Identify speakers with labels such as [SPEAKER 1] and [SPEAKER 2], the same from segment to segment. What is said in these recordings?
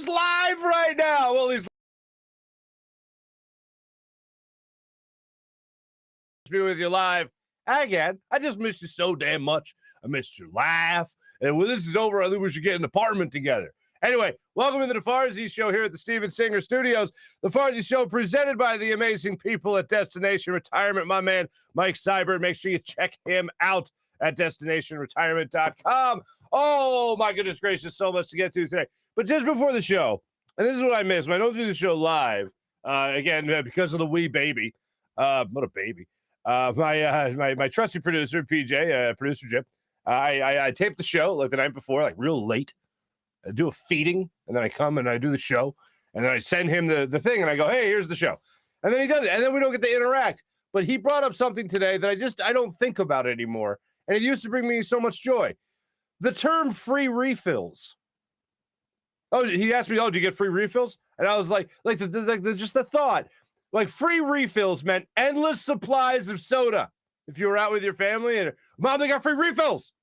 [SPEAKER 1] Sixers live right now. Well, he's be with you live again. I just missed you so damn much. I missed your laugh. And when this is over, I think we should get an apartment together. Anyway, welcome to the Farzy Show here at the Steven Singer Studios. The Farzy Show presented by the amazing people at Destination Retirement. My man, Mike Seibert. Make sure you check him out at destinationretirement.com. Oh, my goodness gracious, so much to get to today. But just before the show, and this is what I missed when I don't do the show live, again, because of the wee baby. What a baby. My trusty producer, PJ, producer Jim, I taped the show like the night before, like real late. I do a feeding, and then I come and I do the show, and then I send him the thing, and I go, hey, here's the show. And then he does it, and then we don't get to interact. But he brought up something today that I don't think about anymore, and it used to bring me so much joy. The term free refills. Oh, he asked me, do you get free refills? And I was like just the thought. Like, free refills meant endless supplies of soda. If you were out with your family and, Mom, they got free refills.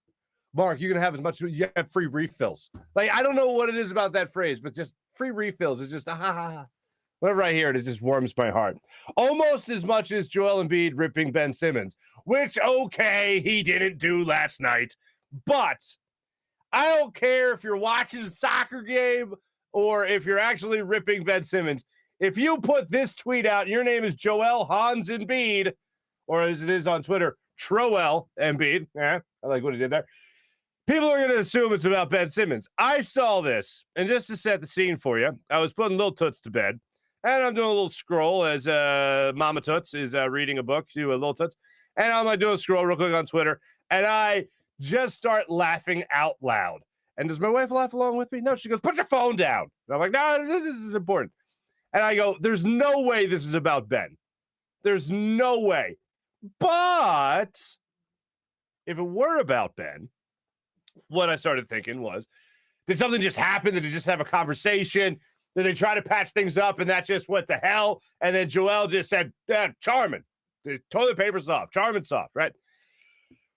[SPEAKER 1] Marc, you're going to have as much as you have free refills. Like, I don't know what it is about that phrase, but just free refills is just, whenever I hear it, it just warms my heart. Almost as much as Joel Embiid ripping Ben Simmons, which, okay, he didn't do last night. But I don't care if you're watching a soccer game or if you're actually ripping Ben Simmons. If you put this tweet out, your name is Joel Hans Embiid, or as it is on Twitter, Troel Embiid. Yeah, I like what he did there. People are going to assume it's about Ben Simmons. I saw this, and just to set the scene for you, I was putting Little Toots to bed, and I'm doing a little scroll as Mama Toots is reading a book to Little Toots, and I'm doing a scroll real quick on Twitter, and I just start laughing out loud. And does my wife laugh along with me? No, she goes, put your phone down. And I'm like, no, this is important. And I go, there's no way this is about Ben. There's no way. But if it were about Ben, what I started thinking was, did something just happen? Did they just have a conversation? Did they try to patch things up and that just went to hell? And then Joel just said, Charmin. The toilet paper's soft. Charmin's soft, right?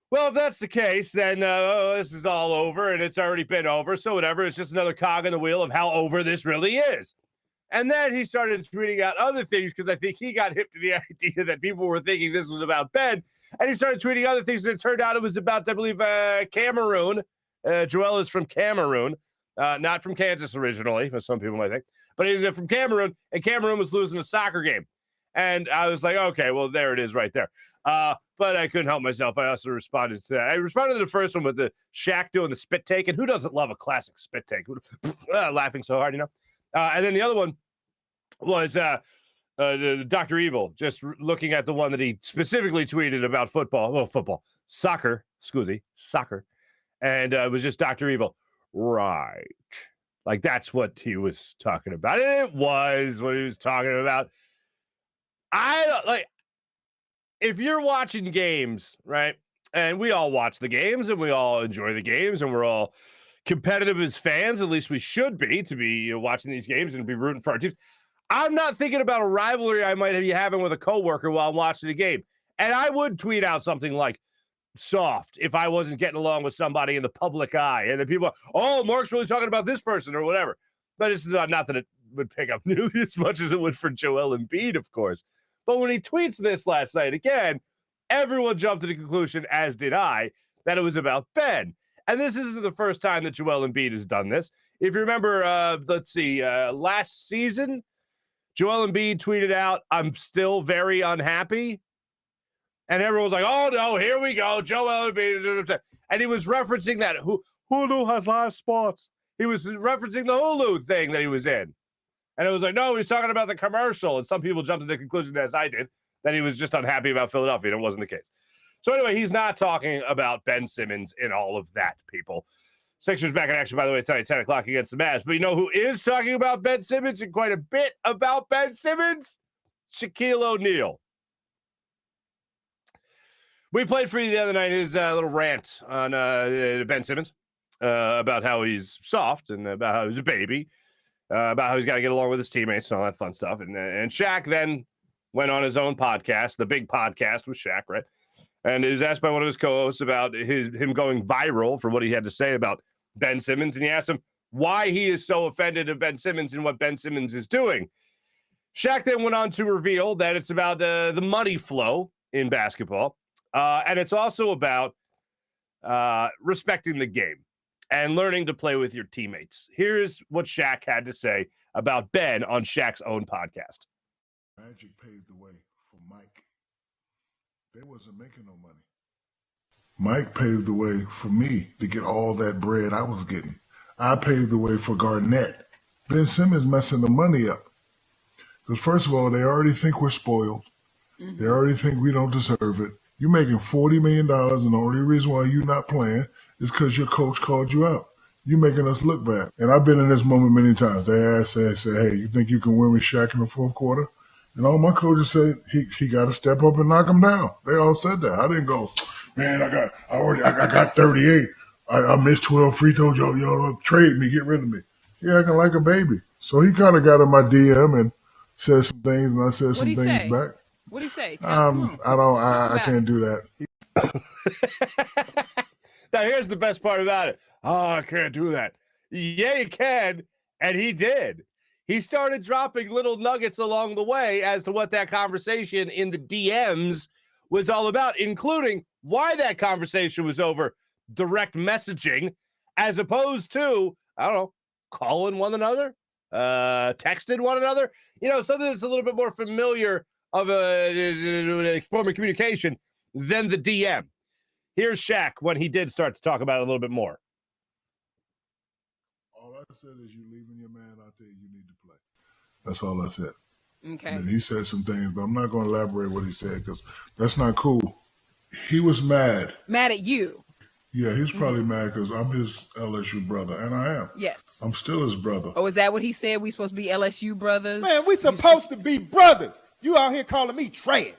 [SPEAKER 1] Well, if that's the case, then this is all over and it's already been over. So whatever, it's just another cog in the wheel of how over this really is. And then he started tweeting out other things because I think he got hip to the idea that people were thinking this was about Ben. And he started tweeting other things, and it turned out it was about, I believe, Cameroon. Joel is from Cameroon, not from Kansas originally, as some people might think. But he's from Cameroon, and Cameroon was losing a soccer game. And I was like, okay, well, there it is right there. But I couldn't help myself. I also responded to that. I responded to the first one with the Shaq doing the spit take. And who doesn't love a classic spit take? Laughing so hard, you know? And then the other one was Dr. Evil, just looking at the one that he specifically tweeted about soccer. And it was just Dr. Evil. Right. Like, that's what he was talking about. And it was what he was talking about. I don't like, if you're watching games, right? And we all watch the games and we all enjoy the games and we're all competitive as fans, at least we should be, to be watching these games and be rooting for our teams. I'm not thinking about a rivalry I might be having with a coworker while I'm watching the game. And I would tweet out something like soft if I wasn't getting along with somebody in the public eye. And then people are, oh, Marc's really talking about this person or whatever. But it's not that it would pick up news as much as it would for Joel Embiid, of course. But when he tweets this last night again, everyone jumped to the conclusion, as did I, that it was about Ben. And this isn't the first time that Joel Embiid has done this. If you remember, last season, Joel Embiid tweeted out, I'm still very unhappy. And everyone was like, oh, no, here we go, Joel Embiid. And he was referencing that Hulu has live sports. He was referencing the Hulu thing that he was in. And it was like, no, he's talking about the commercial. And some people jumped to the conclusion, as I did, that he was just unhappy about Philadelphia. And it wasn't the case. So anyway, he's not talking about Ben Simmons in all of that, people. Sixers back in action, by the way, tonight, 10 o'clock against the Mavs. But you know who is talking about Ben Simmons and quite a bit about Ben Simmons? Shaquille O'Neal. We played for you the other night his little rant on Ben Simmons about how he's soft and about how he's a baby, about how he's got to get along with his teammates and all that fun stuff. And Shaq then went on his own podcast, the big podcast with Shaq, right? And he was asked by one of his co-hosts about him going viral for what he had to say about Ben Simmons. And he asked him, why he is so offended of Ben Simmons and what Ben Simmons is doing. Shaq then went on to reveal that it's about the money flow in basketball, and it's also about respecting the game and learning to play with your teammates. Here's what Shaq had to say about Ben on Shaq's own podcast.
[SPEAKER 2] Magic paved the way for Mike. They wasn't making no money. Mike paved the way for me to get all that bread I was getting. I paved the way for Garnett. Ben Simmons messing the money up. Because first of all, they already think we're spoiled. Mm-hmm. They already think we don't deserve it. You're making $40 million, and the only reason why you're not playing is because your coach called you out. You're making us look bad. And I've been in this moment many times. They say, hey, you think you can win with Shaq in the fourth quarter? And all my coaches said he got to step up and knock him down. They all said that. I didn't go, man, I got 38. I missed 12 free throws. Yo, trade me, get rid of me. He acting like a baby. So he kind of got in my DM and said some things, and I said some things back.
[SPEAKER 3] What'd he say?
[SPEAKER 2] I can't do that.
[SPEAKER 1] Now, here's the best part about it. Oh, I can't do that. Yeah, you can. And he did. He started dropping little nuggets along the way as to what that conversation in the DMs was all about, including why that conversation was over direct messaging as opposed to, I don't know, calling one another, texting one another. You know, something that's a little bit more familiar of a form of communication than the DM. Here's Shaq when he did start to talk about it a little bit more.
[SPEAKER 2] All I said is you leaving your man out there, you need to play. That's all I said.
[SPEAKER 3] Okay.
[SPEAKER 2] And he said some things, but I'm not going to elaborate what he said because that's not cool. He was mad.
[SPEAKER 3] Mad at you?
[SPEAKER 2] Yeah, he's probably mad because I'm his LSU brother, and I am.
[SPEAKER 3] Yes.
[SPEAKER 2] I'm still his brother.
[SPEAKER 3] Oh, is that what he said? We supposed to be LSU brothers?
[SPEAKER 4] Man, we supposed to be brothers. You out here calling me trash.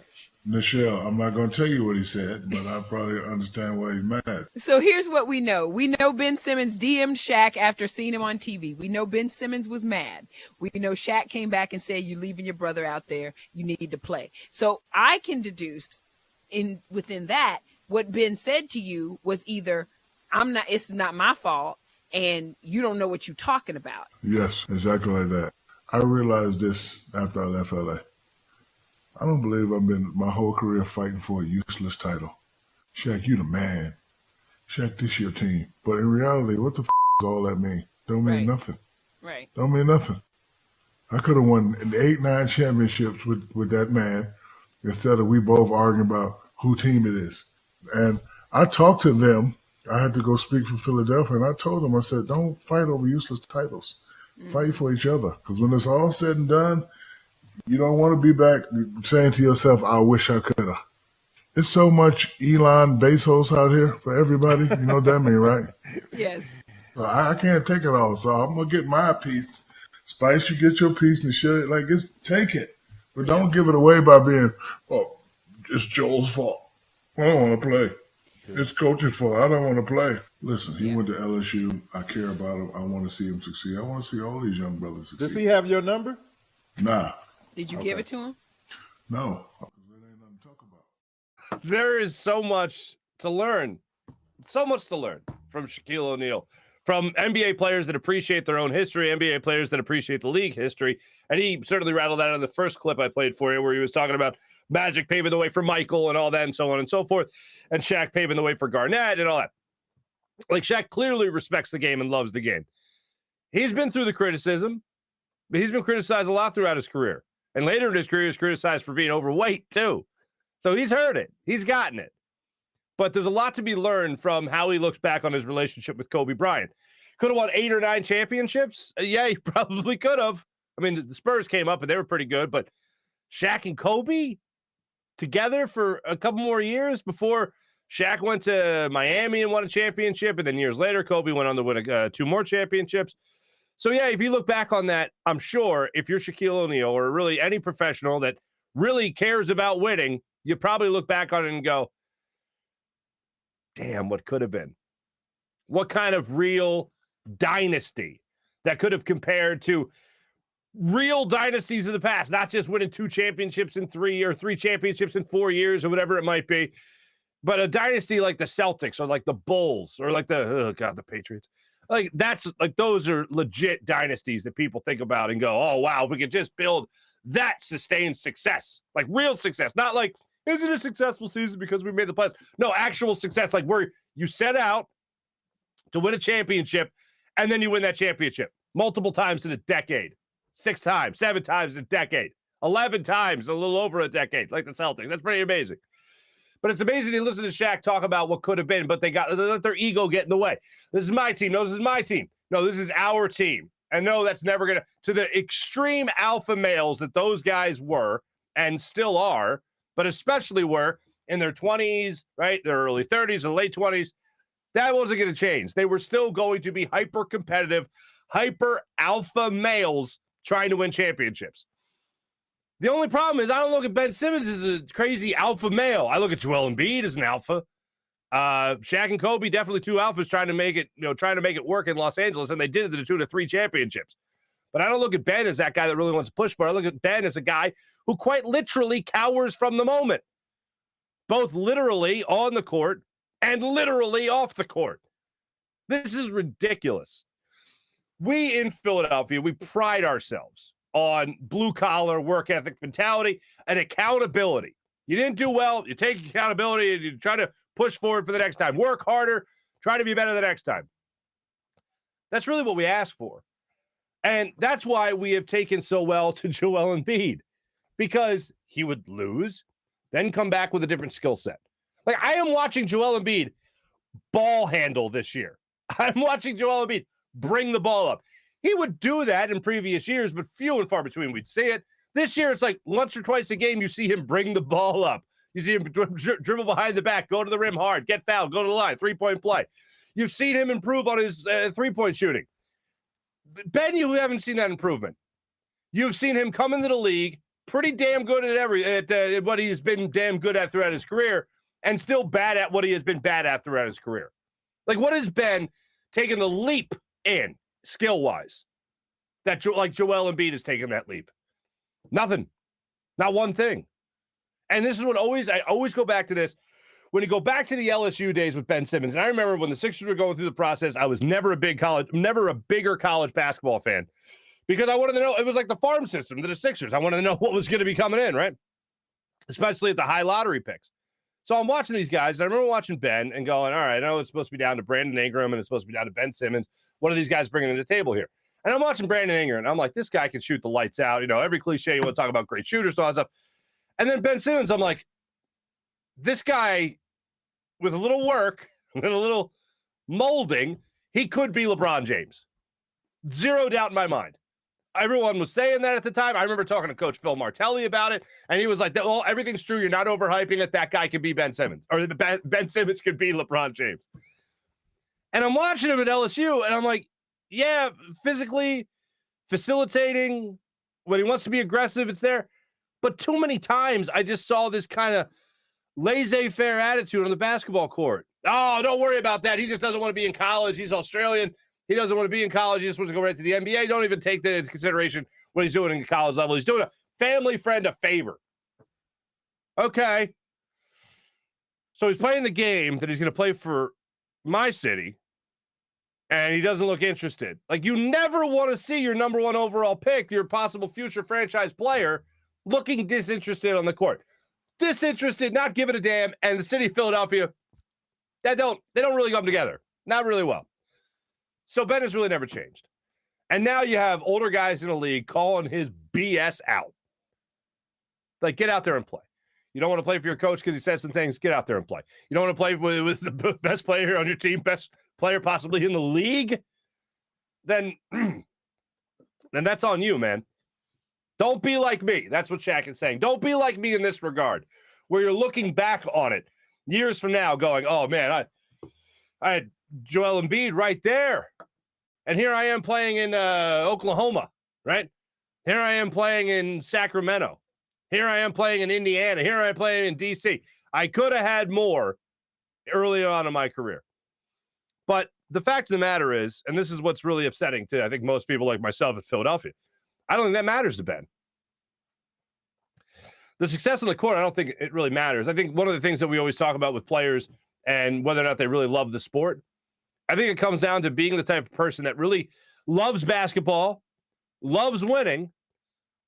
[SPEAKER 2] Nichelle, I'm not going to tell you what he said, but I probably understand why he's mad.
[SPEAKER 3] So here's what we know. We know Ben Simmons DM'd Shaq after seeing him on TV. We know Ben Simmons was mad. We know Shaq came back and said, you're leaving your brother out there. You need to play. So I can deduce within that, what Ben said to you was either, it's not my fault, and you don't know what you're talking about.
[SPEAKER 2] Yes, exactly like that. I realized this after I left LA. I don't believe I've been my whole career fighting for a useless title. Shaq, you the man. Shaq, this your team. But in reality, what the does all that mean? Don't mean nothing.
[SPEAKER 3] Right.
[SPEAKER 2] Don't mean nothing. I could have won 8-9 championships with that man instead of we both arguing about who team it is. And I talked to them. I had to go speak for Philadelphia, and I told them, I said, don't fight over useless titles. Fight for each other. Because when it's all said and done, you don't want to be back saying to yourself, I wish I could have. It's so much Elon Bezos out here for everybody. You know what that mean, right?
[SPEAKER 3] Yes.
[SPEAKER 2] So I can't take it all. So I'm going to get my piece. Spice, you get your piece and share it. Like, take it. But don't give it away by being, it's Joel's fault. I don't want to play. It's coach's fault. I don't want to play. Listen, he went to LSU. I care about him. I want to see him succeed. I want to see all these young brothers succeed.
[SPEAKER 4] Does he have your number?
[SPEAKER 2] Nah.
[SPEAKER 3] Did you give it to him?
[SPEAKER 2] No. There ain't nothing to talk about.
[SPEAKER 1] There is so much to learn. So much to learn from Shaquille O'Neal. From NBA players that appreciate their own history, NBA players that appreciate the league history. And he certainly rattled that on the first clip I played for you, where he was talking about Magic paving the way for Michael and all that and so on and so forth. And Shaq paving the way for Garnett and all that. Like, Shaq clearly respects the game and loves the game. He's been through the criticism, but he's been criticized a lot throughout his career. And later in his career, he was criticized for being overweight, too. So he's heard it. He's gotten it. But there's a lot to be learned from how he looks back on his relationship with Kobe Bryant. Could have won 8 or 9 championships? Yeah, he probably could have. I mean, the Spurs came up, and they were pretty good. But Shaq and Kobe together for a couple more years before Shaq went to Miami and won a championship. And then years later, Kobe went on to win 2 more championships. So, yeah, if you look back on that, I'm sure if you're Shaquille O'Neal or really any professional that really cares about winning, you probably look back on it and go, damn, what could have been? What kind of real dynasty that could have compared to real dynasties of the past, not just winning 2 championships in 3 or 3 championships in 4 years or whatever it might be, but a dynasty like the Celtics or like the Bulls or like the Patriots. Like, that's like, those are legit dynasties that people think about and go, oh, wow, if we could just build that sustained success, like real success, not like, is it a successful season because we made the playoffs? No, actual success, like where you set out to win a championship and then you win that championship multiple times in a decade, 6 times, 7 times in a decade, 11 times, a little over a decade, like the Celtics. That's pretty amazing. But it's amazing to listen to Shaq talk about what could have been, but they let their ego get in the way. This is my team. No, this is my team. No, this is our team. And no, that's never going to the extreme alpha males that those guys were and still are, but especially were in their 20s, right? Their early 30s or late 20s. That wasn't going to change. They were still going to be hyper competitive, hyper alpha males trying to win championships. The only problem is I don't look at Ben Simmons as a crazy alpha male. I look at Joel Embiid as an alpha. Shaq and Kobe, definitely 2 alphas trying to make it work in Los Angeles, and they did it to the tune of 3 championships. But I don't look at Ben as that guy that really wants to push for it. I look at Ben as a guy who quite literally cowers from the moment, both literally on the court and literally off the court. This is ridiculous. We in Philadelphia, we pride ourselves on blue-collar work ethic mentality and accountability. You didn't do well, you take accountability and you try to push forward for the next time. Work harder, try to be better the next time. That's really what we ask for. And that's why we have taken so well to Joel Embiid, because he would lose, then come back with a different skill set. Like, I am watching Joel Embiid ball handle this year. I'm watching Joel Embiid bring the ball up. He would do that in previous years, but few and far between we'd see it. This year, it's like once or twice a game, you see him bring the ball up. You see him dribble behind the back, go to the rim hard, get fouled, go to the line, 3-point play. You've seen him improve on his 3-point shooting. Ben, you haven't seen that improvement. You've seen him come into the league pretty damn good at what he's been damn good at throughout his career, and still bad at what he has been bad at throughout his career. Like, what has Ben taken the leap in skill-wise that Joel Embiid has taken that leap? Nothing. Not one thing. And this is what I always go back to this. When you go back to the LSU days with Ben Simmons, and I remember when the Sixers were going through the process, I was never a bigger college basketball fan, because I wanted to know, it was like the farm system to the Sixers. I wanted to know what was going to be coming in, right? Especially at the high lottery picks. So I'm watching these guys, and I remember watching Ben and going, all right, I know it's supposed to be down to Brandon Ingram, and it's supposed to be down to Ben Simmons. What are these guys bringing to the table here? And I'm watching Brandon Ingram, and I'm like, this guy can shoot the lights out. You know, every cliche, you want to talk about great shooters and all that stuff. And then Ben Simmons, I'm like, this guy, with a little work and a little molding, he could be LeBron James. Zero doubt in my mind. Everyone was saying that at the time. I remember talking to Coach Phil Martelli about it, and he was like, well, everything's true. You're not overhyping it. That guy could be Ben Simmons, or Ben Simmons could be LeBron James. And I'm watching him at LSU, and I'm like, yeah, physically, facilitating, when he wants to be aggressive, it's there. But too many times, I just saw this kind of laissez-faire attitude on the basketball court. Oh, don't worry about that. He just doesn't want to be in college. He's Australian. He doesn't want to be in college. He just wants to go right to the NBA. Don't even take that into consideration what he's doing in the college level. He's doing a family friend a favor. Okay. So he's playing the game that he's going to play for my city, and he doesn't look interested. Like, you never want to see your number 1 overall pick, your possible future franchise player, looking disinterested on the court. Disinterested, not giving a damn, and the city of Philadelphia, they don't really come together. Not really well. So Ben has really never changed. And now you have older guys in the league calling his BS out. Like, get out there and play. You don't want to play for your coach because he says some things, get out there and play. You don't want to play with the best player on your team, best player possibly in the league, then that's on you, man. Don't be like me. That's what Shaq is saying. Don't be like me in this regard, where you're looking back on it years from now going, oh, man, I had Joel Embiid right there. And here I am playing in Oklahoma, right? Here I am playing in Sacramento. Here I am playing in Indiana. Here I am playing in D.C. I could have had more early on in my career. But the fact of the matter is, and this is what's really upsetting to, I think, most people like myself in Philadelphia, I don't think that matters to Ben. The success on the court, I don't think it really matters. I think one of the things that we always talk about with players and whether or not they really love the sport, I think it comes down to being the type of person that really loves basketball, loves winning,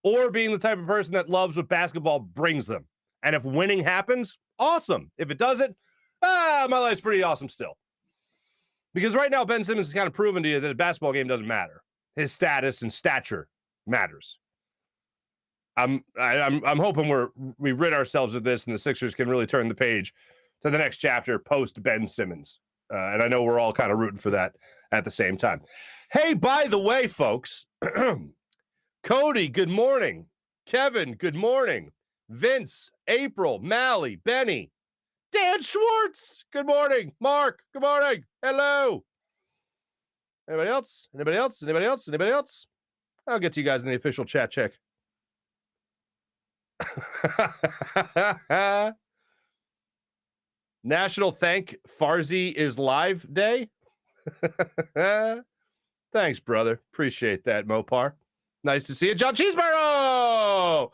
[SPEAKER 1] or being the type of person that loves what basketball brings them. And if winning happens, awesome. If it doesn't, my life's pretty awesome still. Because right now, Ben Simmons has kind of proven to you that a basketball game doesn't matter. His status and stature matters. I'm hoping we rid ourselves of this and the Sixers can really turn the page to the next chapter post Ben Simmons. And I know we're all kind of rooting for that at the same time. Hey, by the way, folks, Cody, good morning. Kevin, good morning. Vince, April, Mally, Benny, Dan Schwartz, good morning. Marc, good morning. Hello. Anybody else? Anybody else? Anybody else? Anybody else? I'll get to you guys in the official chat check. National Thank Farzy is Live Day. Thanks, brother. Appreciate that, Mopar. Nice to see you. John Cheeseborough!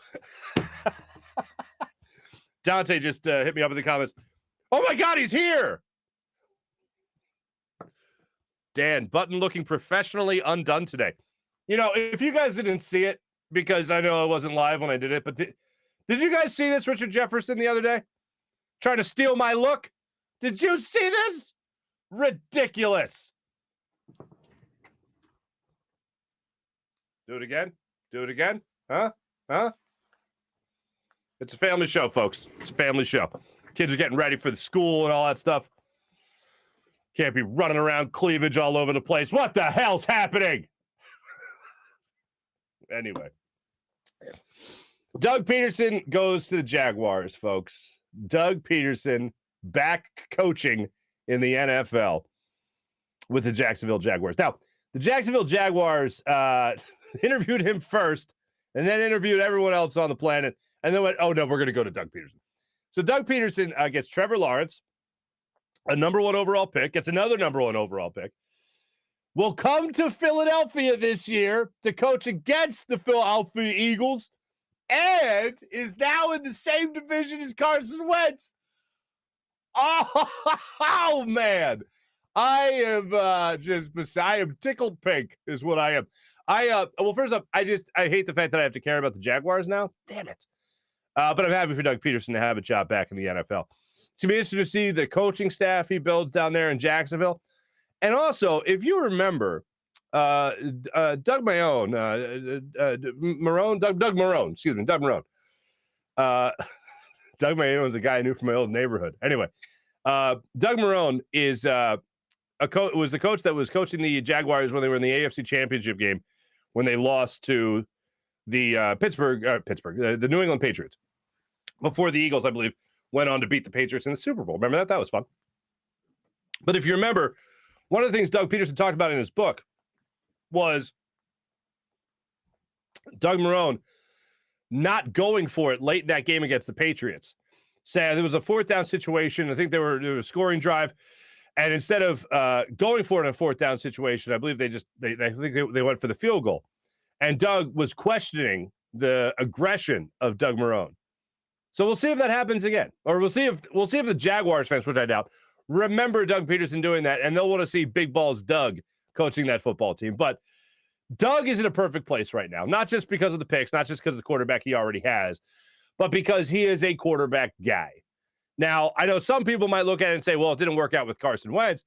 [SPEAKER 1] Dante just hit me up in the comments. Oh my God, he's here! Dan, button looking professionally undone today. You know, if you guys didn't see it, because I know I wasn't live when I did it, but did you guys see this, Richard Jefferson, the other day? Trying to steal my look? Did you see this? Ridiculous. Do it again? Do it again? Huh? It's a family show, folks. It's a family show. Kids are getting ready for the school and all that stuff. Can't be running around cleavage all over the place. What the hell's happening? Anyway. Doug Pederson goes to the Jaguars, folks. Doug Pederson back coaching in the NFL with the Jacksonville Jaguars. Now, the Jacksonville Jaguars interviewed him first and then interviewed everyone else on the planet and then went, oh, no, we're going to go to Doug Pederson. So Doug Pederson gets Trevor Lawrence, a number 1 overall pick, gets another number 1 overall pick, will come to Philadelphia this year to coach against the Philadelphia Eagles, and is now in the same division as Carson Wentz. Oh man. I am I am tickled pink is what I am. Well, first up, I hate the fact that I have to care about the Jaguars now. Damn it. But I'm happy for Doug Pederson to have a job back in the NFL. It's going to be interesting to see the coaching staff he builds down there in Jacksonville. And also, if you remember, Doug Marone. Doug Marone is a guy I knew from my old neighborhood. Anyway, Doug Marone is was the coach that was coaching the Jaguars when they were in the AFC Championship game when they lost to the the New England Patriots before the Eagles, I believe, went on to beat the Patriots in the Super Bowl. Remember that? That was fun. But if you remember, one of the things Doug Pederson talked about in his book was Doug Marone not going for it late in that game against the Patriots. Say there was a 4th down situation. I think there was a scoring drive. And instead of going for it in a 4th down situation, I believe they went for the field goal. And Doug was questioning the aggression of Doug Marone. So we'll see if that happens again. Or we'll see if the Jaguars fans, which I doubt, remember Doug Pederson doing that, and they'll want to see Big Balls Doug coaching that football team. But Doug is in a perfect place right now, not just because of the picks, not just because of the quarterback he already has, but because he is a quarterback guy. Now, I know some people might look at it and say, well, it didn't work out with Carson Wentz.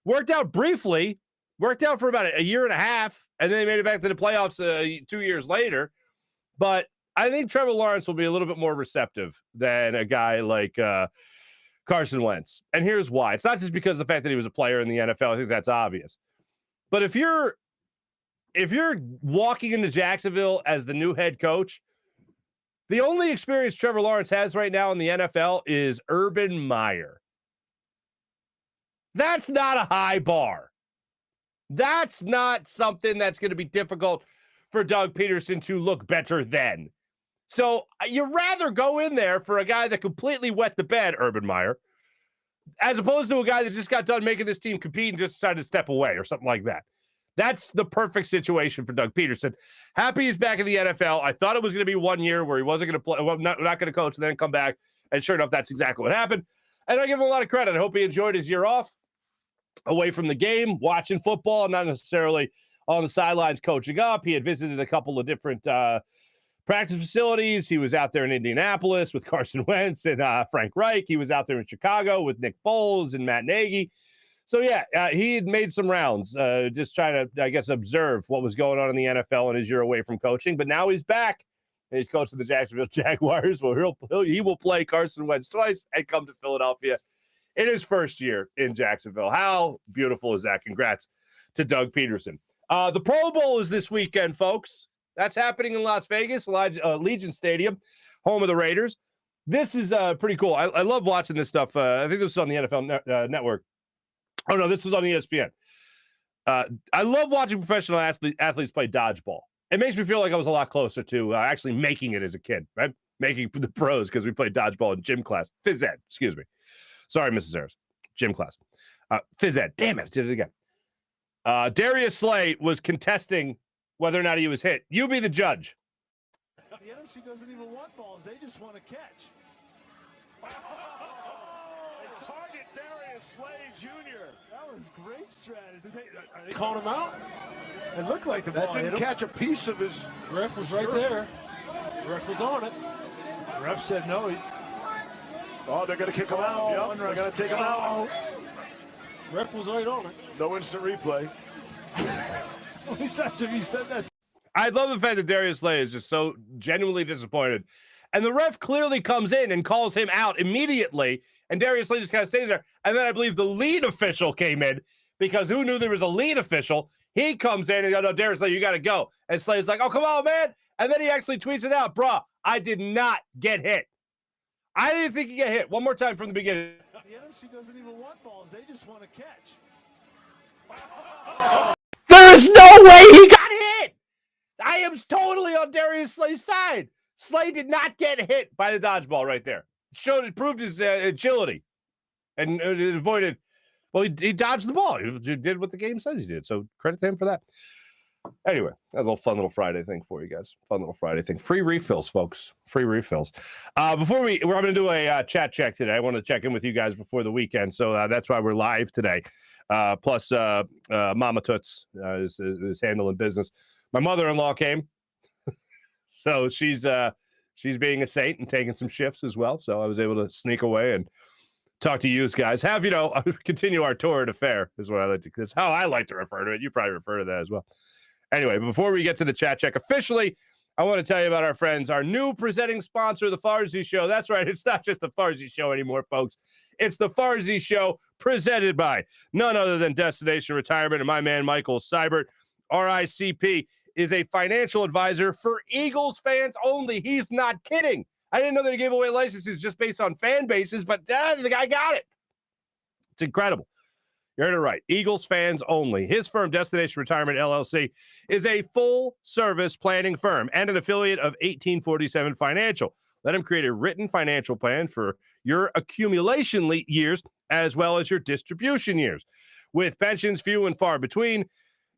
[SPEAKER 1] Worked out briefly, worked out for about a year and a half, and then they made it back to the playoffs 2 years later. But I think Trevor Lawrence will be a little bit more receptive than a guy like Carson Wentz. And here's why. It's not just because of the fact that he was a player in the NFL. I think that's obvious. But if you're walking into Jacksonville as the new head coach, the only experience Trevor Lawrence has right now in the NFL is Urban Meyer. That's not a high bar. That's not something that's going to be difficult for Doug Pederson to look better than. So you'd rather go in there for a guy that completely wet the bed, Urban Meyer, as opposed to a guy that just got done making this team compete and just decided to step away or something like that. That's the perfect situation for Doug Pederson. Happy he's back in the NFL. I thought it was going to be 1 year where he wasn't going to play, well, not going to coach and then come back. And sure enough, that's exactly what happened. And I give him a lot of credit. I hope he enjoyed his year off. away from the game, watching football, not necessarily on the sidelines coaching up. He had visited a couple of different practice facilities. He was out there in Indianapolis with Carson Wentz and Frank Reich. He was out there in Chicago with Nick Foles and Matt Nagy. So, yeah, he had made some rounds, just trying to, I guess, observe what was going on in the NFL in his year away from coaching. But now he's back, and he's coaching the Jacksonville Jaguars. Well, he will play Carson Wentz twice and come to Philadelphia in his first year in Jacksonville. How beautiful is that? Congrats to Doug Pederson. The Pro Bowl is this weekend, folks. That's happening in Las Vegas, Legion Stadium, home of the Raiders. This is pretty cool. I love watching this stuff. I think this was on the NFL Network. Oh, no, this was on ESPN. I love watching professional athletes play dodgeball. It makes me feel like I was a lot closer to actually making it as a kid, right? Making the pros because we played dodgeball in gym class. Phys ed, excuse me. Sorry, Mrs. Harris. Gym class. Phys ed. Damn it, I did it again. Darius Slay was contesting whether or not he was hit. You be the judge.
[SPEAKER 5] The NFC doesn't even want balls. They just want to catch. Target Darius Slay Jr. That was great strategy. Are they calling him out? It looked like the ball hit him. That didn't catch a piece of his... Ref was right there. Ref was on it. Ref said no. Oh, they're going to kick him out. Yep, they're going to take him out. Ref was right on it. No instant replay. He said that.
[SPEAKER 1] I love the fact that Darius Slay is just so genuinely disappointed. And the ref clearly comes in and calls him out immediately. And Darius Slay just kind of stays there. And then I believe the lead official came in because who knew there was a lead official? He comes in and goes, no, Darius Slay, you got to go. And Slay's like, oh, come on, man. And then he actually tweets it out. Bruh, I did not get hit. I didn't think he got hit. One more time from the beginning.
[SPEAKER 5] The NFC doesn't even want balls. They just want to catch.
[SPEAKER 1] There is no way he got hit. I am totally on Darius Slay's side. Slay did not get hit by the dodgeball right there. It proved his agility and it avoided. Well, he dodged the ball. He did what the game says he did. So credit to him for that. Anyway, that was a fun little Friday thing for you guys. Fun little Friday thing. Free refills, folks. Free refills. Before we're going to do a chat check today. I want to check in with you guys before the weekend. So that's why we're live today. Plus, Mama Toots is handling business. My mother-in-law came. So she's being a saint and taking some shifts as well. So I was able to sneak away and talk to you guys. Continue our tour at a fair is what I like to. That's how I like to refer to it. You probably refer to that as well. Anyway, before we get to the chat check officially, I want to tell you about our friends, our new presenting sponsor, the Farzy Show. That's right. It's not just the Farzy Show anymore, folks. It's the Farzy Show presented by none other than Destination Retirement and my man, Michael Seibert. RICP is a financial advisor for Eagles fans only. He's not kidding. I didn't know that he gave away licenses just based on fan bases, but the guy got it. It's incredible. You heard it right. Eagles fans only. His firm, Destination Retirement LLC, is a full-service planning firm and an affiliate of 1847 Financial. Let him create a written financial plan for your accumulation years as well as your distribution years. With pensions few and far between,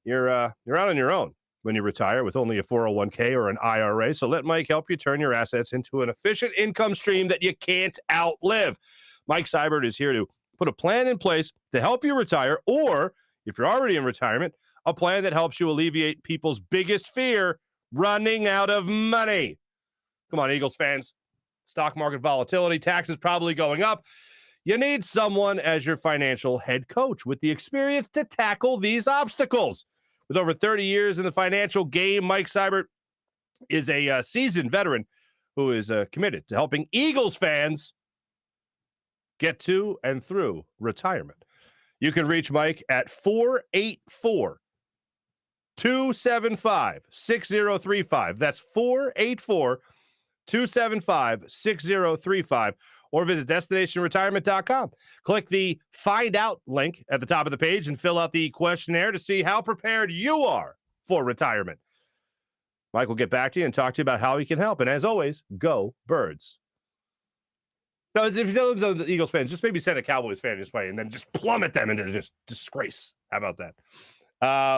[SPEAKER 1] you're out on your own when you retire with only a 401k or an IRA. So let Mike help you turn your assets into an efficient income stream that you can't outlive. Mike Seibert is here to put a plan in place to help you retire, or if you're already in retirement, a plan that helps you alleviate people's biggest fear, running out of money. Come on, Eagles fans. Stock market volatility, taxes probably going up. You need someone as your financial head coach with the experience to tackle these obstacles. With over 30 years in the financial game, Mike Seibert is a seasoned veteran who is committed to helping Eagles fans get to and through retirement. You can reach Mike at 484-275-6035. That's 484-275-6035. Or visit destinationretirement.com. Click the Find Out link at the top of the page and fill out the questionnaire to see how prepared you are for retirement. Mike will get back to you and talk to you about how he can help. And as always, go Birds. No, if you don't know the Eagles fans, just maybe send a Cowboys fan this way and then just plummet them into just disgrace. How about that?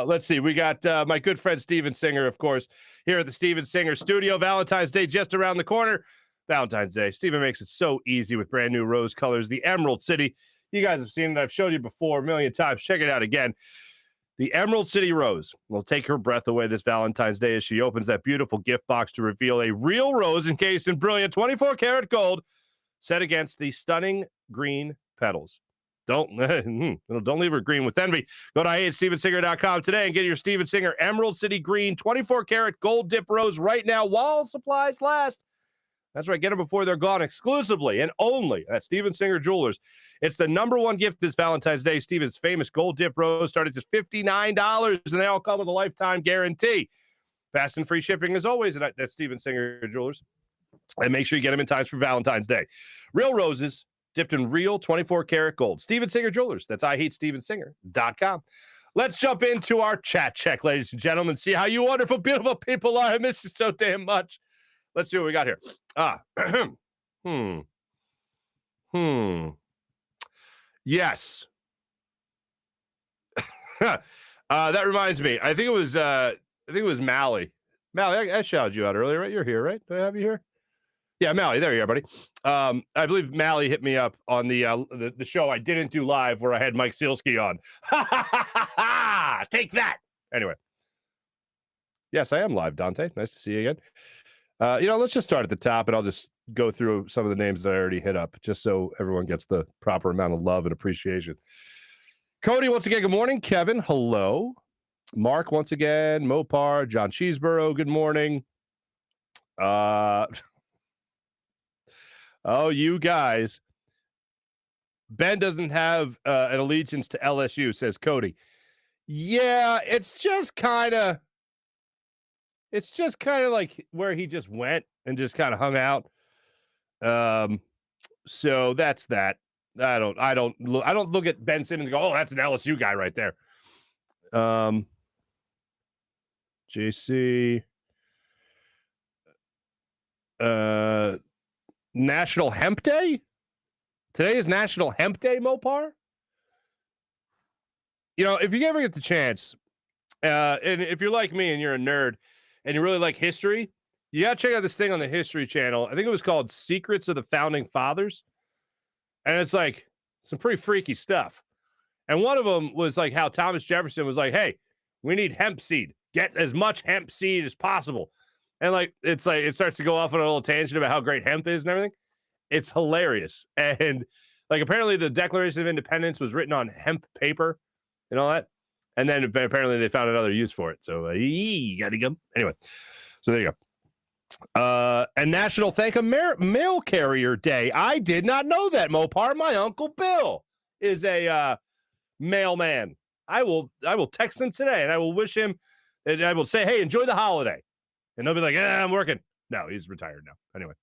[SPEAKER 1] Let's see. We got my good friend Steven Singer, of course, here at the Steven Singer studio. Valentine's Day just around the corner. Valentine's Day. Steven makes it so easy with brand new rose colors. The Emerald City. You guys have seen it. I've showed you before a million times. Check it out again. The Emerald City Rose will take her breath away this Valentine's Day as she opens that beautiful gift box to reveal a real rose encased in brilliant 24-karat gold set against the stunning green petals. Don't leave her green with envy. Go to IHateStevenSinger.com today and get your Steven Singer Emerald City Green 24-karat gold dip rose right now while supplies last. That's right. Get them before they're gone exclusively and only at Steven Singer Jewelers. It's the #1 gift this Valentine's Day. Steven's famous gold dip rose started at $59, and they all come with a lifetime guarantee. Fast and free shipping as always at Steven Singer Jewelers. And make sure you get them in time for Valentine's Day. Real roses dipped in real 24-karat gold. Steven Singer Jewelers. That's IHateStevenSinger.com. Let's jump into our chat check, ladies and gentlemen. See how you wonderful, beautiful people are. I miss you so damn much. Let's see what we got here. Yes. That reminds me. I think it was Mally. Mally, I shouted you out earlier, right? You're here, right? Do I have you here? Yeah, Mally, there you are, buddy. I believe Mally hit me up on the show I didn't do live where I had Mike Sealski on. Take that. Anyway. Yes, I am live, Dante. Nice to see you again. Let's just start at the top, and I'll just go through some of the names that I already hit up, just so everyone gets the proper amount of love and appreciation. Cody, once again, good morning. Kevin, hello. Marc, once again. Mopar, John Cheeseborough, good morning. You guys. Ben doesn't have an allegiance to LSU, says Cody. Yeah, it's just kind of like where he just went and just kind of hung out. So that's that. I don't look at Ben Simmons and go, oh, that's an LSU guy right there. JC. National Hemp Day? Today is National Hemp Day, Mopar? If you ever get the chance, and if you're like me and you're a nerd and you really like history, you got to check out this thing on the History Channel. I think it was called Secrets of the Founding Fathers. And it's like some pretty freaky stuff. And one of them was like how Thomas Jefferson was like, hey, we need hemp seed. Get as much hemp seed as possible. And it starts to go off on a little tangent about how great hemp is and everything. It's hilarious. And apparently the Declaration of Independence was written on hemp paper and all that. And then apparently they found another use for it. So gotta go. Anyway, so there you go. And National Thank a Mail Carrier Day. I did not know that, Mopar. My Uncle Bill is a mailman. I will text him today and I will wish him, and I will say, hey, enjoy the holiday. And they'll be like, I'm working. No, he's retired now. Anyway,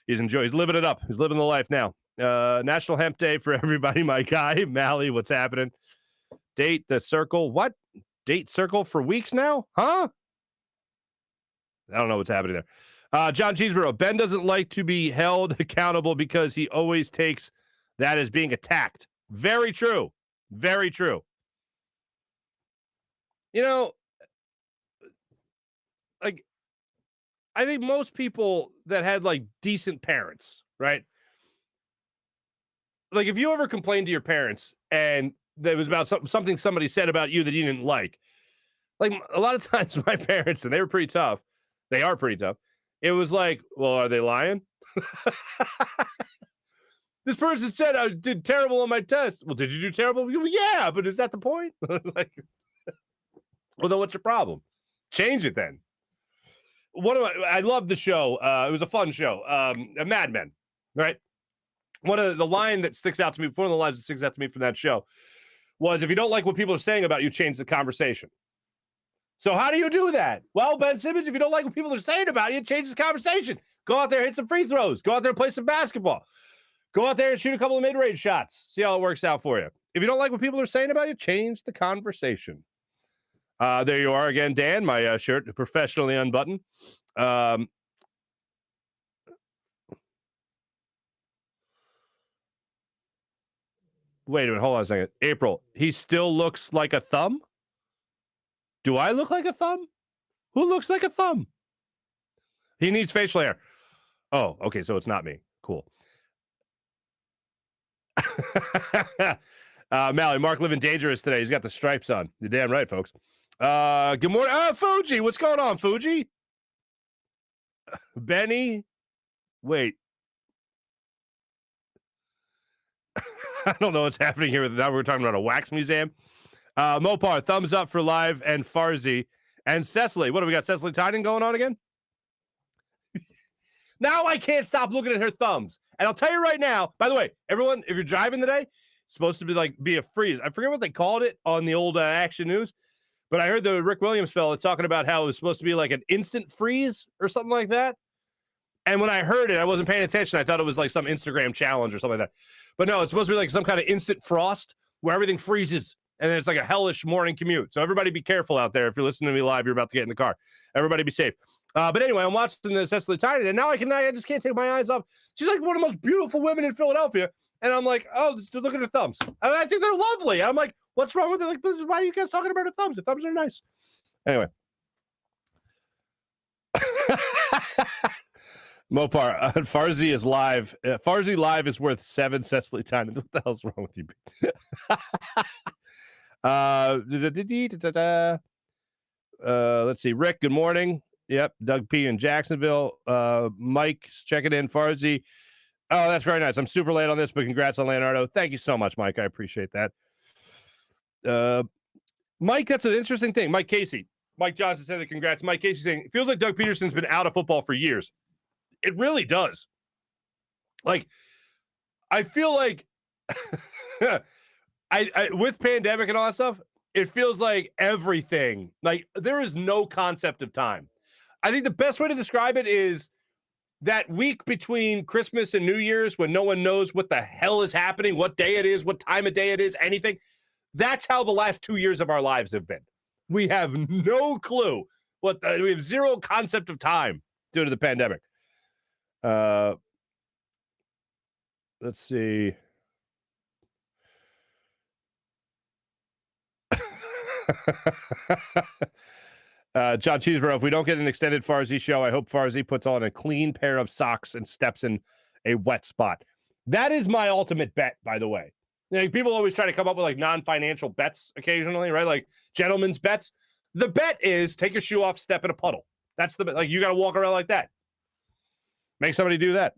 [SPEAKER 1] he's living it up. He's living the life now. National Hemp Day for everybody, my guy. Mally, what's happening? Date the circle. What? Date circle for weeks now? Huh? I don't know what's happening there. John Cheeseborough. Ben doesn't like to be held accountable because he always takes that as being attacked. Very true. Very true. I think most people that had decent parents, right? If you ever complained to your parents and it was about something somebody said about you that you didn't like a lot of times my parents, and they were pretty tough. They are pretty tough. It was like, well, are they lying? This person said I did terrible on my test. Well, did you do terrible? Well, yeah, but is that the point? Well, then what's your problem? Change it then. I love the show. It was a fun show. Mad Men, right? One of the lines that sticks out to me from that show was, if you don't like what people are saying about you, change the conversation. So how do you do that? Well, Ben Simmons, if you don't like what people are saying about you, change the conversation. Go out there, hit some free throws. Go out there and play some basketball. Go out there and shoot a couple of mid-range shots. See how it works out for you. If you don't like what people are saying about you, change the conversation. There you are again, Dan. My shirt professionally unbuttoned. Wait a minute. Hold on a second. April, he still looks like a thumb? Do I look like a thumb? Who looks like a thumb? He needs facial hair. Oh, okay. So it's not me. Cool. Mally, Marc living dangerous today. He's got the stripes on. You're damn right, folks. Good morning. Fuji, what's going on, Fuji? Benny, wait. I don't know what's happening here. Now we're talking about a wax museum. Mopar, thumbs up for live and Farzy and Cecily. What do we got? Cecily Tynan going on again? Now I can't stop looking at her thumbs. And I'll tell you right now, by the way, everyone, if you're driving today, it's supposed to be a freeze. I forget what they called it on the old Action News, but I heard the Rick Williams fella talking about how it was supposed to be like an instant freeze or something like that. And when I heard it, I wasn't paying attention. I thought it was like some Instagram challenge or something like that. But no, it's supposed to be like some kind of instant frost where everything freezes. And then it's like a hellish morning commute. So everybody be careful out there. If you're listening to me live, you're about to get in the car. Everybody be safe. But anyway, I'm watching the Cecily Tynan, and now I just can't take my eyes off. She's like one of the most beautiful women in Philadelphia. And I'm like, oh, look at her thumbs. And I think they're lovely. I'm like, what's wrong with it? Like, why are you guys talking about her thumbs? The thumbs are nice. Anyway. Mopar, Farzy is live. Farzy live is worth 7 Cecily Tynan. What the hell's wrong with you? Let's see. Rick, good morning. Yep. Doug P. in Jacksonville. Mike's checking in. Farzy. Oh, that's very nice. I'm super late on this, but congrats on Leonardo. Thank you so much, Mike. I appreciate that. Mike, that's an interesting thing. Mike Casey. Mike Johnson said that congrats. Mike Casey saying, it feels like Doug Pederson's been out of football for years. It really does. Like, I feel like I with pandemic and all that stuff, it feels like everything, like there is no concept of time. I think the best way to describe it is that week between Christmas and New Year's when no one knows what the hell is happening, what day it is, what time of day it is, anything. That's how the last 2 years of our lives have been. We have no clue we have zero concept of time due to the pandemic. Let's see. John Cheeseborough, if we don't get an extended Farzy show, I hope Farzy puts on a clean pair of socks and steps in a wet spot. That is my ultimate bet, by the way. Like, people always try to come up with like non-financial bets occasionally, right? Like gentlemen's bets. The bet is take your shoe off, step in a puddle. That's the bet. Like, you got to walk around like that. Make somebody do that.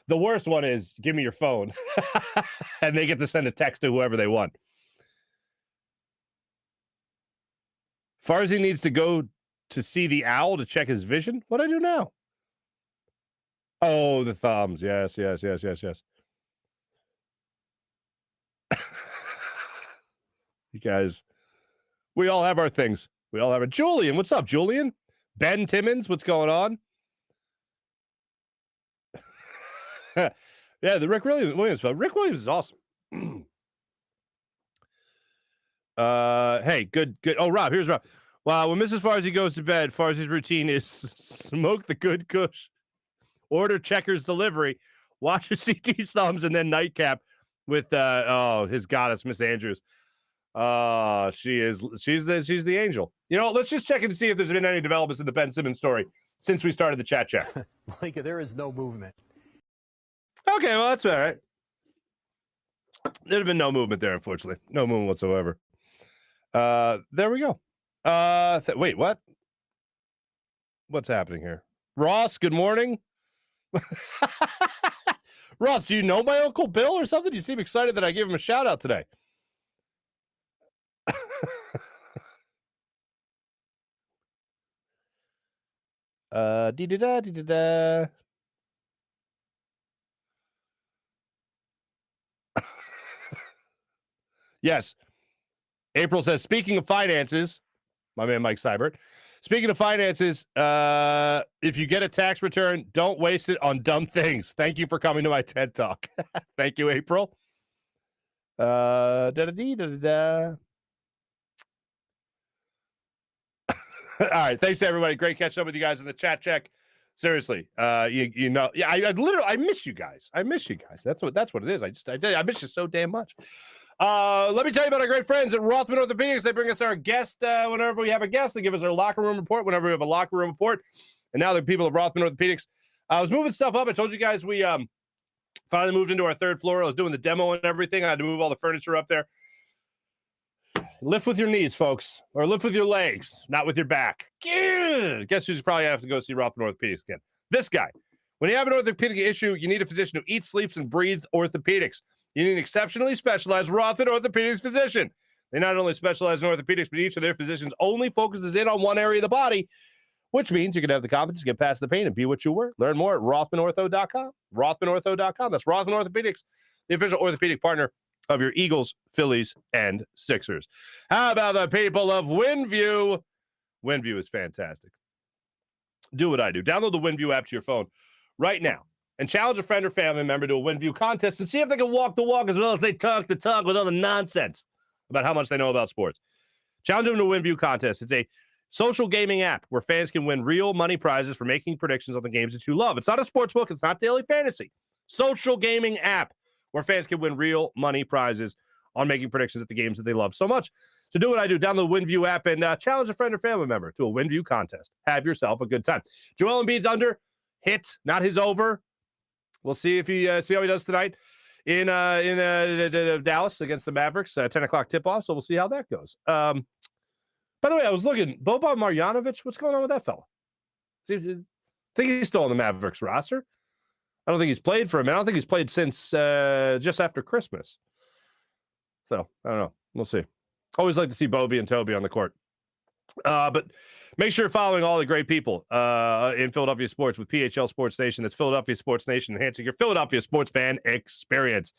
[SPEAKER 1] The worst one is give me your phone and they get to send a text to whoever they want. Farzy needs to go to see the owl to check his vision. What do I do now? Oh, the thumbs. Yes. You guys, we all have our things. We all have it. Julian, what's up, Julian? Ben Timmons, what's going on? Yeah, the Rick Williams. Rick Williams is awesome. Hey, good. Oh, Rob, here's Rob. Wow, when Mrs. Farzy goes to bed, Farzi's routine is smoke the good kush, order Checkers delivery, watch her CT's thumbs, and then nightcap with his goddess, Miss Andrews. She's the angel. You know, let's just check and see if there's been any developments in the Ben Simmons story since we started the chat check.
[SPEAKER 6] Like, there is no movement.
[SPEAKER 1] Okay, well, that's all right. There's been no movement there, unfortunately. No movement whatsoever. There we go. Wait, what? What's happening here? Ross, good morning. Ross, do you know my Uncle Bill or something? You seem excited that I gave him a shout out today. Dee-da-da. Yes. April says, speaking of finances, my man Mike Seibert, speaking of finances, if you get a tax return, don't waste it on dumb things. Thank you for coming to my TED Talk. Thank you, April. Da-da-dee-da-da-da. All right. Thanks, everybody. Great catching up with you guys in the chat check. Seriously, you know, yeah, I miss you guys. I miss you guys. That's what it is. I miss you so damn much. Let me tell you about our great friends at Rothman Orthopaedics. They bring us our guest whenever we have a guest. They give us our locker room report whenever we have a locker room report. And now the people of Rothman Orthopaedics. I was moving stuff up. I told you guys we Finally moved into our third floor. I was doing the demo and everything. I had to move all the furniture up there. Lift with your knees, folks, or lift with your legs, not with your back. Guess who's probably have to go see Rothman Orthopaedics again? This guy. When you have an orthopedic issue, you need a physician who eats, sleeps, and breathes orthopedics. You need an exceptionally specialized Rothman Orthopaedics physician. They not only specialize in orthopedics, but each of their physicians only focuses in on one area of the body, which means you can have the confidence to get past the pain and be what you were. Learn more at RothmanOrtho.com. RothmanOrtho.com. That's Rothman Orthopaedics, the official orthopedic partner of your Eagles, Phillies, and Sixers. How about the people of WinView? WinView is fantastic. Do what I do. Download the WinView app to your phone right now and challenge a friend or family member to a WinView contest and see if they can walk the walk as well as they talk the talk with all the nonsense about how much they know about sports. Challenge them to a WinView contest. It's a social gaming app where fans can win real money prizes for making predictions on the games that you love. It's not a sports book. It's not daily fantasy. Social gaming app where fans can win real money prizes on making predictions at the games that they love so much. So do what I do. Download the WinView app and challenge a friend or family member to a WinView contest. Have yourself a good time. Joel Embiid's under. Hit, not his over. We'll see if he see how he does tonight in Dallas against the Mavericks. 10 o'clock tip-off, so we'll see how that goes. By the way, I was looking. Boban Marjanovic, what's going on with that fella? I think he's still on the Mavericks roster. I don't think he's played for him. I don't think he's played since just after Christmas. So, I don't know. We'll see. Always like to see Bobby and Toby on the court. But make sure you're following all the great people in Philadelphia sports with PHL Sports Nation. That's Philadelphia Sports Nation, enhancing your Philadelphia sports fan experience.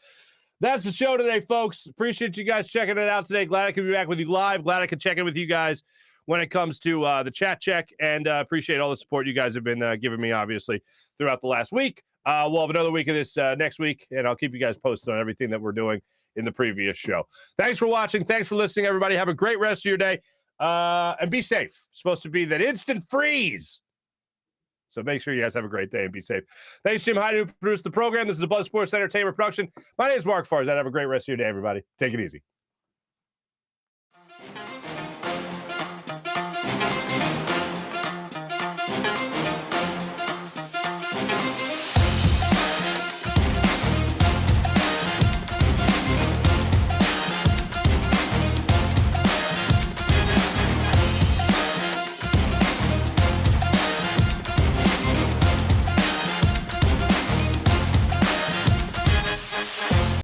[SPEAKER 1] That's the show today, folks. Appreciate you guys checking it out today. Glad I could be back with you live. Glad I could check in with you guys when it comes to the chat check, and appreciate all the support you guys have been giving me, obviously, throughout the last week. We'll have another week of this next week, and I'll keep you guys posted on everything that we're doing in the previous show. Thanks for watching. Thanks for listening, everybody. Have a great rest of your day, and be safe. It's supposed to be that instant freeze. So make sure you guys have a great day and be safe. Thanks, Jim Hyde, who produced the program. This is a Buzz Sports Entertainment production. My name is Marc Farzy. Have a great rest of your day, everybody. Take it easy.